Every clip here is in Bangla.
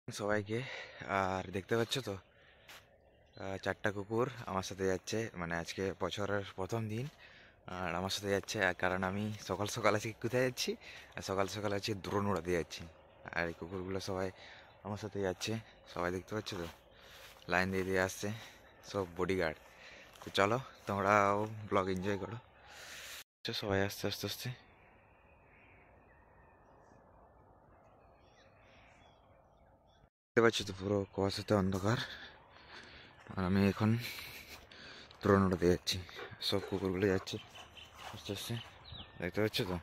সবাইকে। আর দেখতে পাচ্ছ তো চারটা কুকুর আমার সাথে যাচ্ছে, মানে আজকে বছরের প্রথম দিন আর আমার সাথে যাচ্ছে। আর কারণ আমি সকাল সকাল আজকে কোথায় যাচ্ছি, আর সকাল সকাল আজকে দ্রোণ উড়াতে যাচ্ছি। আর এই কুকুরগুলো সবাই আমার সাথে যাচ্ছে, সবাই দেখতে পাচ্ছ তো, লাইন দিয়ে দিয়ে আসছে, সব বডিগার্ড। তো চলো তোমরাও ব্লগ এনজয় করো। সবাই আস্তে আস্তে আস্তে দেখতে পাচ্ছ তো, পুরো কুয়াশাতে অন্ধকার। আর আমি এখন দ্রোণ উড়াতে যাচ্ছি, সব কুকুরগুলো যাচ্ছে আস্তে আস্তে, দেখতে পাচ্ছ তো।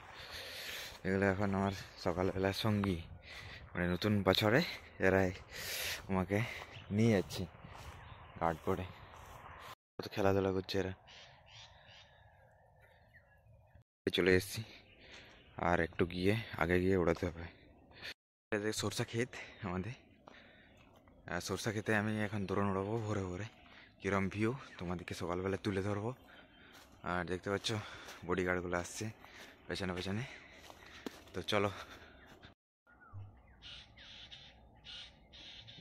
এগুলো এখন আমার সকালবেলার সঙ্গী, মানে নতুন বছরে এরাই আমাকে নিয়ে যাচ্ছে গার্ড করে। কত খেলাধুলা করছে এরা। চলে এসেছি, আর একটু গিয়ে আগে গিয়ে উড়াতে হবে। সরষা ক্ষেত আমাদের, সরষা ক্ষেতে আমি এখন দ্রোণ উড়াবো ভোরে ভোরে। কিরম ভিউ তোমাদেরকে সকালবেলা তুলে ধরবো। আর দেখতে পাচ্ছ বডিগার্ডগুলো আসছে পেছনে পেছনে। তো চলো,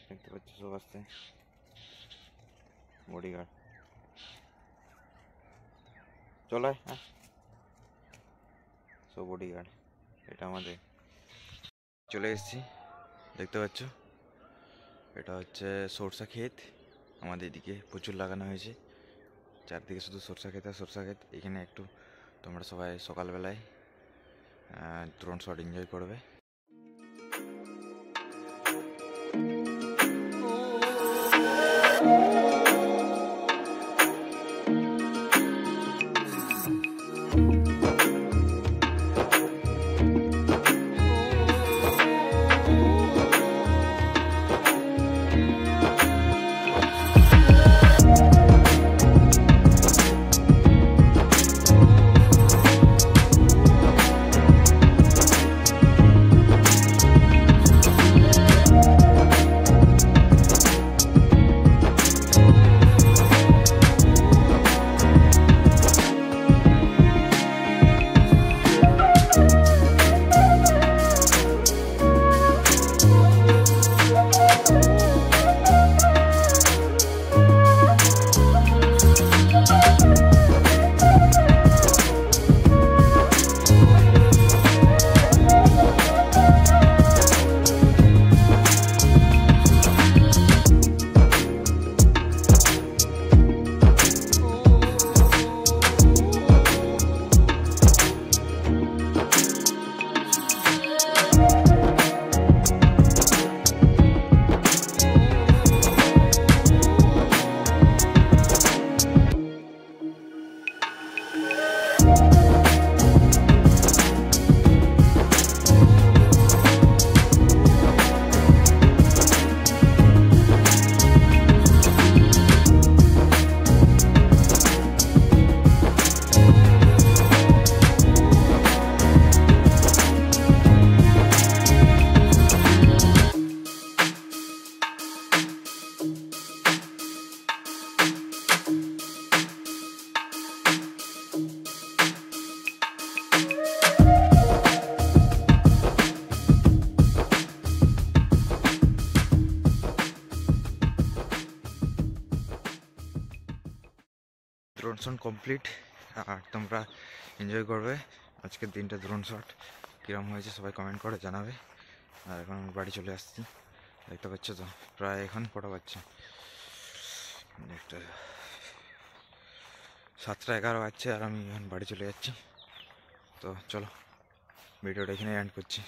দেখতে পাচ্ছ সব আসছে বডিগার্ড। চলো হ্যাঁ, সব বডিগার্ড। এটা আমাদের চলে এসেছি, দেখতে পাচ্ছ। এটা হচ্ছে সরষা ক্ষেত, আমাদের এদিকে প্রচুর লাগানো হয়েছে। চারদিকে শুধু সরষা ক্ষেত আর সরষা ক্ষেত। এখানে একটু তোমরা সবাই সকালবেলায় ড্রোন শট এনজয় করবে। ড্রোন শট কমপ্লিট, আর তোমরা এনজয় করবে আজকের দিনটা। ড্রোন শট কীরকম হয়েছে সবাই কমেন্ট করে জানাবে। আর এখন আমি বাড়ি চলে আসছি, দেখতে পাচ্ছ তো, প্রায় এখন কটা বাজছে, একটা 7:11 বাজছে। আর আমি এখন বাড়ি চলে যাচ্ছি। তো চলো, ভিডিওটা এখানে এন্ড করছি।